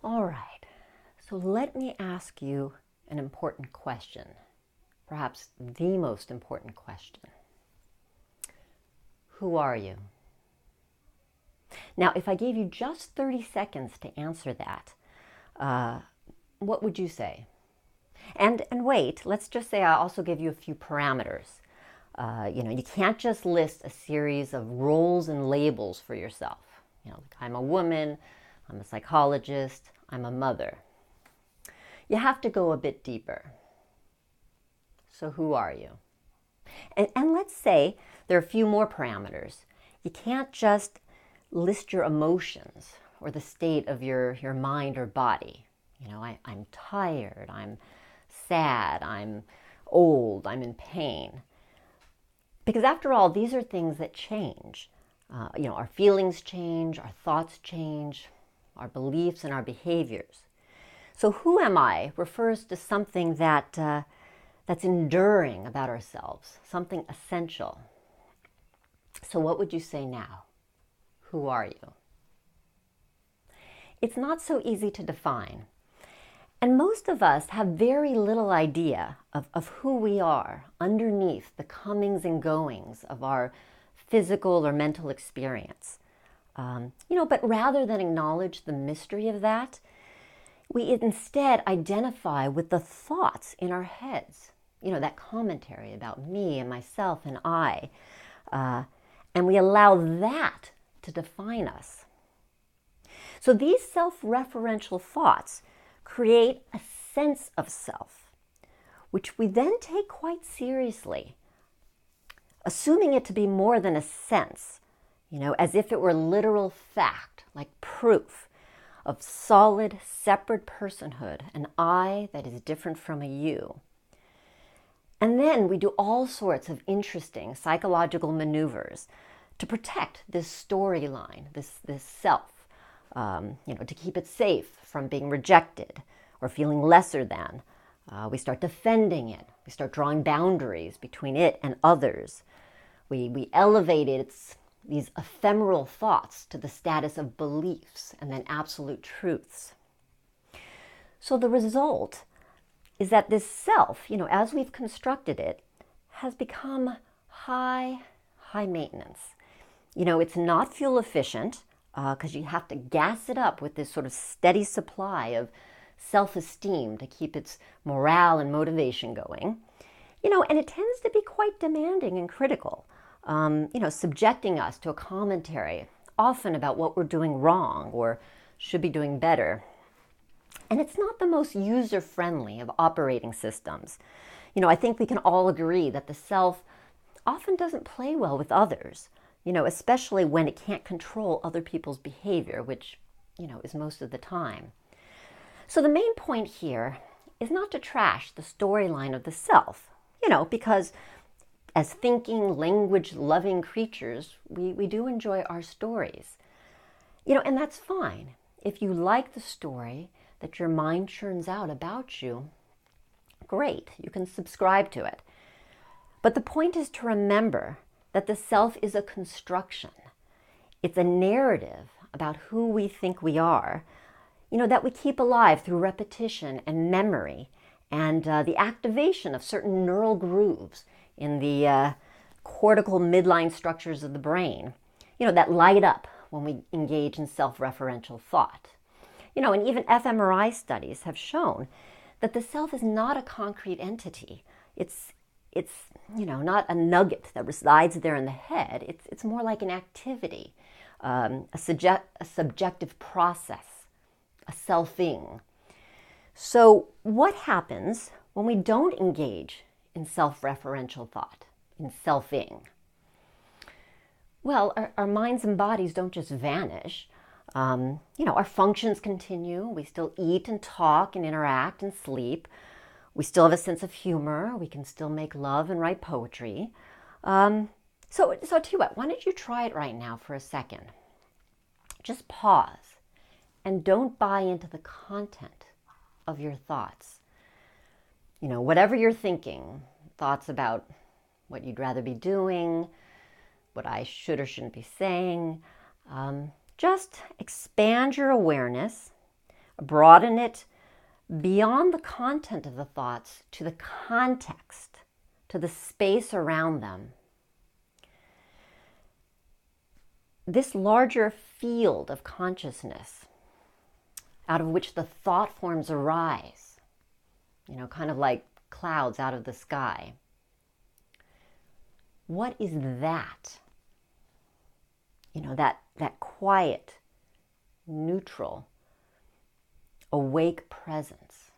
All right, so let me ask you an important question, perhaps the most important question. Who are you? Now, if I gave you just 30 seconds to answer that, what would you say? And wait, let's just say I also give you a few parameters. You can't just list a series of roles and labels for yourself. Like I'm a woman, I'm a psychologist, I'm a mother. You have to go a bit deeper. So who are you? And let's say there are a few more parameters. You can't just list your emotions or the state of your mind or body. I'm tired, I'm sad, I'm old, I'm in pain. Because after all, these are things that change. Our feelings change, our thoughts change, our beliefs and our behaviors. So who am I refers to something that's enduring about ourselves, something essential. So what would you say now? Who are you? It's not so easy to define. And most of us have very little idea of who we are underneath the comings and goings of our physical or mental experience. But rather than acknowledge the mystery of that, we instead identify with the thoughts in our heads. That commentary about me and myself and I. And we allow that to define us. So these self-referential thoughts create a sense of self, which we then take quite seriously, assuming it to be more than a sense, as if it were literal fact, like proof of solid, separate personhood, an I that is different from a you. And then we do all sorts of interesting psychological maneuvers to protect this storyline, this self, to keep it safe from being rejected or feeling lesser than. We start defending it. We start drawing boundaries between it and others. We elevate these ephemeral thoughts to the status of beliefs and then absolute truths. So the result is that this self, as we've constructed it, has become high maintenance. It's not fuel efficient because you have to gas it up with this sort of steady supply of self-esteem to keep its morale and motivation going. And it tends to be quite demanding and critical, subjecting us to a commentary, often about what we're doing wrong or should be doing better. And it's not the most user-friendly of operating systems. I think we can all agree that the self often doesn't play well with others, especially when it can't control other people's behavior, which, is most of the time. So the main point here is not to trash the storyline of the self, because as thinking, language-loving creatures, we do enjoy our stories. And that's fine. If you like the story that your mind churns out about you, great, you can subscribe to it. But the point is to remember that the self is a construction. It's a narrative about who we think we are, that we keep alive through repetition and memory and the activation of certain neural grooves in the cortical midline structures of the brain, that light up when we engage in self-referential thought. And even fMRI studies have shown that the self is not a concrete entity. It's not a nugget that resides there in the head. It's more like an activity, a subjective process, a selfing. So what happens when we don't engage in self-referential thought, in selfing? Well, our minds and bodies don't just vanish. Our functions continue. We still eat and talk and interact and sleep. We still have a sense of humor. We can still make love and write poetry. So I'll tell you what, why don't you try it right now for a second? Just pause and don't buy into the content of your thoughts. Whatever you're thinking, thoughts about what you'd rather be doing, what I should or shouldn't be saying, just expand your awareness broaden it beyond the content of the thoughts to the context, to the space around them. This larger field of consciousness out of which the thought forms arise, kind of like clouds out of the sky. What is that? That quiet, neutral, awake presence.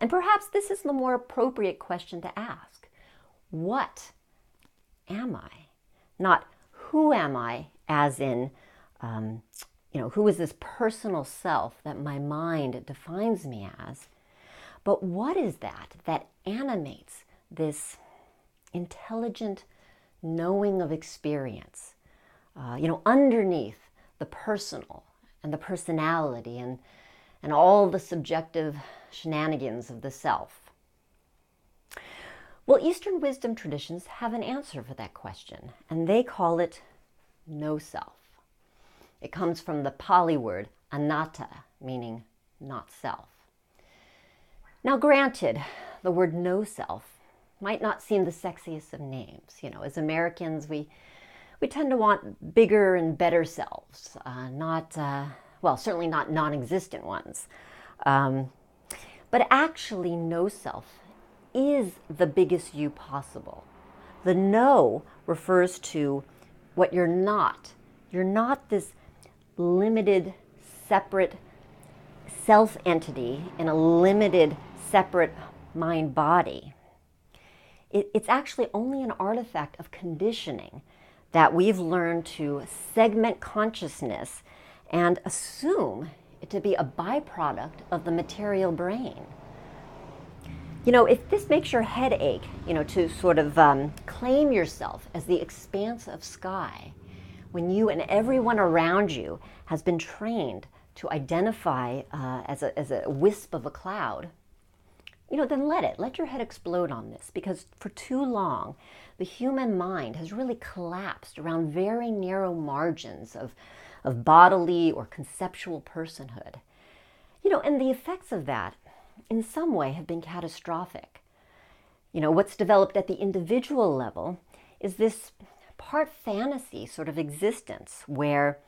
And perhaps this is the more appropriate question to ask. What am I? Not who am I, as in, who is this personal self that my mind defines me as, but what is that animates this intelligent knowing of experience, underneath the personal and the personality and all the subjective shenanigans of the self? Well, Eastern wisdom traditions have an answer for that question, and they call it no self. It comes from the Pali word anatta, meaning not self. Now, granted, the word no self might not seem the sexiest of names. As Americans, we tend to want bigger and better selves, certainly not non-existent ones. But actually, no self is the biggest you possible. The no refers to what you're not. You're not this limited, separate self-entity in a limited, separate mind-body. It's actually only an artifact of conditioning that we've learned to segment consciousness and assume it to be a byproduct of the material brain. If this makes your head ache, to sort of claim yourself as the expanse of sky, when you and everyone around you has been trained to identify as a wisp of a cloud, then let your head explode on this, because for too long, the human mind has really collapsed around very narrow margins of bodily or conceptual personhood. And the effects of that, in some way, have been catastrophic. What's developed at the individual level is this part fantasy sort of existence where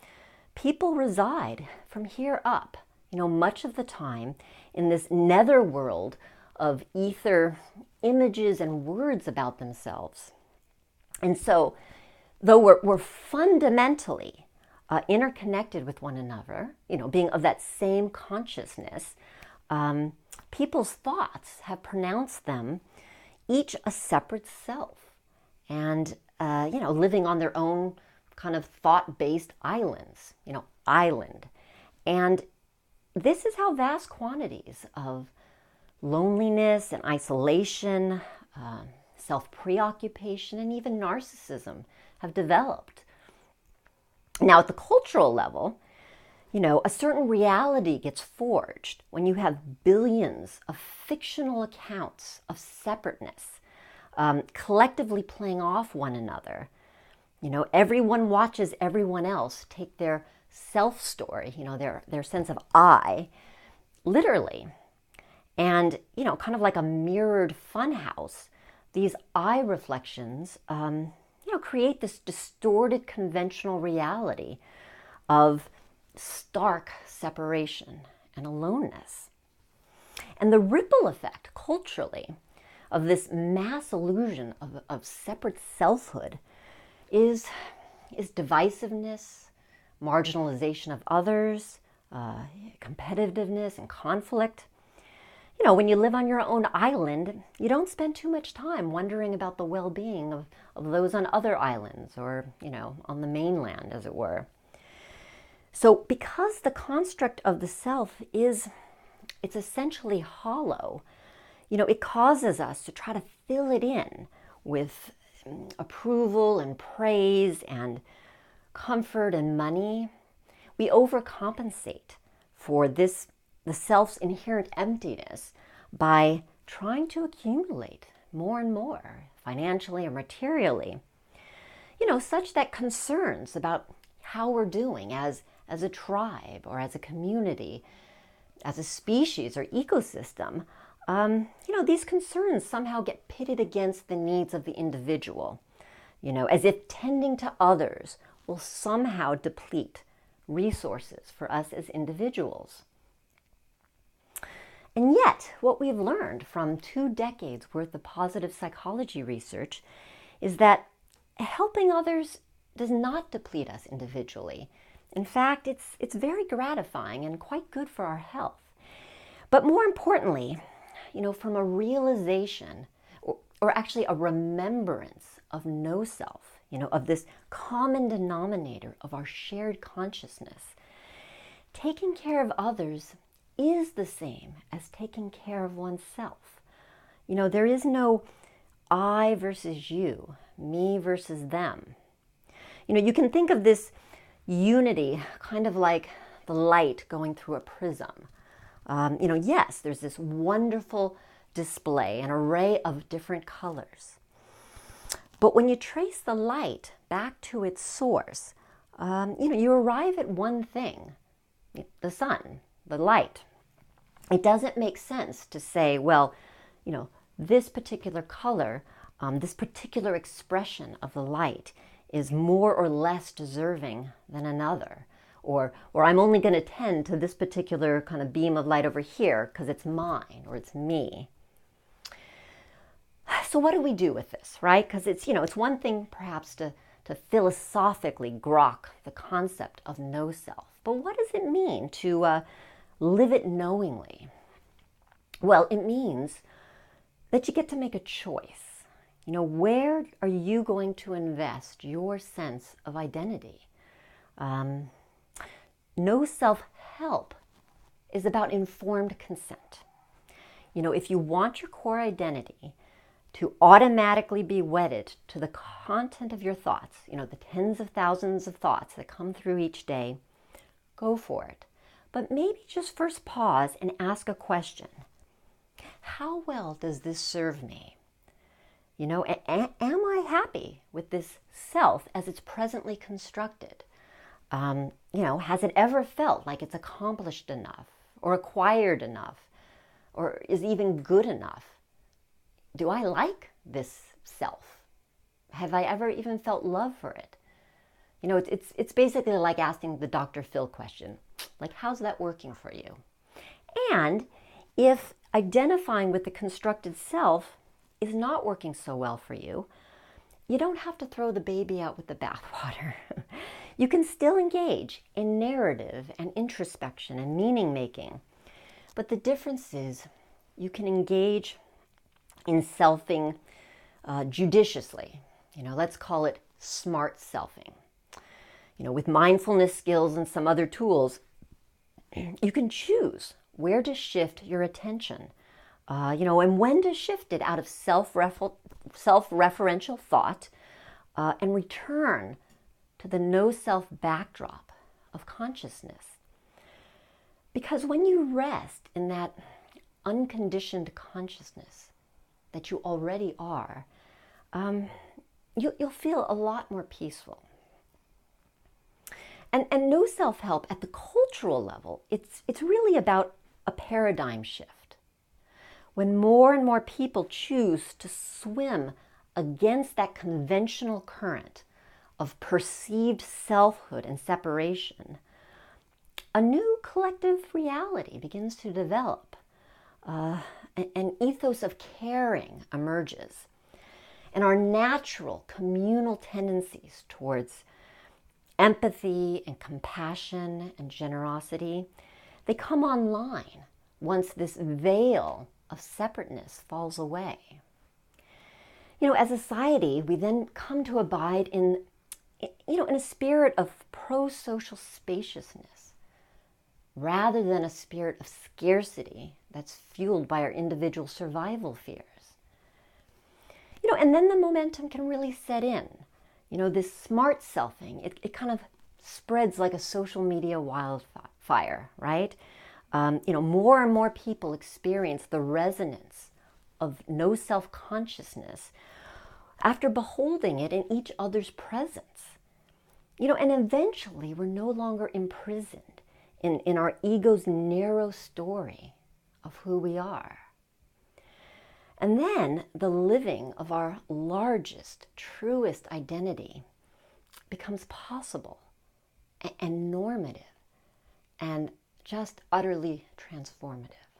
people reside from here up, much of the time in this netherworld of ether images and words about themselves. And so, though we're fundamentally interconnected with one another, being of that same consciousness, people's thoughts have pronounced them each a separate self and, living on their own kind of thought-based islands, island. And this is how vast quantities of loneliness and isolation, self-preoccupation, and even narcissism have developed. Now, at the cultural level, a certain reality gets forged when you have billions of fictional accounts of separateness, collectively playing off one another. Everyone watches everyone else take their self-story, their sense of I, literally. And, kind of like a mirrored funhouse, these I reflections, create this distorted conventional reality of stark separation and aloneness. And the ripple effect, culturally, of this mass illusion of separate selfhood is divisiveness, marginalization of others, competitiveness and conflict. When you live on your own island, you don't spend too much time wondering about the well-being of those on other islands or, on the mainland, as it were. So because the construct of the self it's essentially hollow, it causes us to try to fill it in with approval and praise and comfort and money. We overcompensate for the self's inherent emptiness by trying to accumulate more and more, financially or materially, such that concerns about how we're doing as as a tribe or as a community, as a species or ecosystem, these concerns somehow get pitted against the needs of the individual, as if tending to others will somehow deplete resources for us as individuals. And yet, what we've learned from 2 decades worth of positive psychology research is that helping others does not deplete us individually. In fact, it's very gratifying and quite good for our health. But more importantly, from a realization, or actually a remembrance of no self, of this common denominator of our shared consciousness, taking care of others is the same as taking care of oneself. There is no I versus you, me versus them. You can think of this unity kind of like the light going through a prism. Yes, there's this wonderful display, an array of different colors. But when you trace the light back to its source, you arrive at one thing, the sun, the light. It doesn't make sense to say, well, this particular color, this particular expression of the light is more or less deserving than another. Or I'm only going to tend to this particular kind of beam of light over here because it's mine or it's me. So what do we do with this, right? Because it's one thing perhaps to philosophically grok the concept of no self. But what does it mean to live it knowingly? Well, it means that you get to make a choice. Where are you going to invest your sense of identity? No self-help is about informed consent. If you want your core identity to automatically be wedded to the content of your thoughts, the tens of thousands of thoughts that come through each day, go for it. But maybe just first pause and ask a question. How well does this serve me? Am I happy with this self as it's presently constructed? Has it ever felt like it's accomplished enough or acquired enough or is even good enough? Do I like this self? Have I ever even felt love for it? It's basically like asking the Dr. Phil question, like, how's that working for you? And if identifying with the constructed self is not working so well for you, you don't have to throw the baby out with the bathwater. You can still engage in narrative and introspection and meaning making. But the difference is you can engage in selfing judiciously. Let's call it smart selfing. With mindfulness skills and some other tools, you can choose where to shift your attention, and when to shift it out of self-referential thought and return to the no-self backdrop of consciousness. Because when you rest in that unconditioned consciousness that you already are, you'll feel a lot more peaceful. And no self-help at the cultural level, it's really about a paradigm shift. When more and more people choose to swim against that conventional current of perceived selfhood and separation, a new collective reality begins to develop. An ethos of caring emerges. And our natural communal tendencies towards empathy and compassion and generosity, they come online once this veil of separateness falls away. As a society, we then come to abide in a spirit of pro-social spaciousness, rather than a spirit of scarcity that's fueled by our individual survival fears. And then the momentum can really set in. This smart selfing, it kind of spreads like a social media wildfire, right? More and more people experience the resonance of no self-consciousness after beholding it in each other's presence. And eventually we're no longer imprisoned in our ego's narrow story of who we are. And then the living of our largest, truest identity becomes possible and normative and just utterly transformative.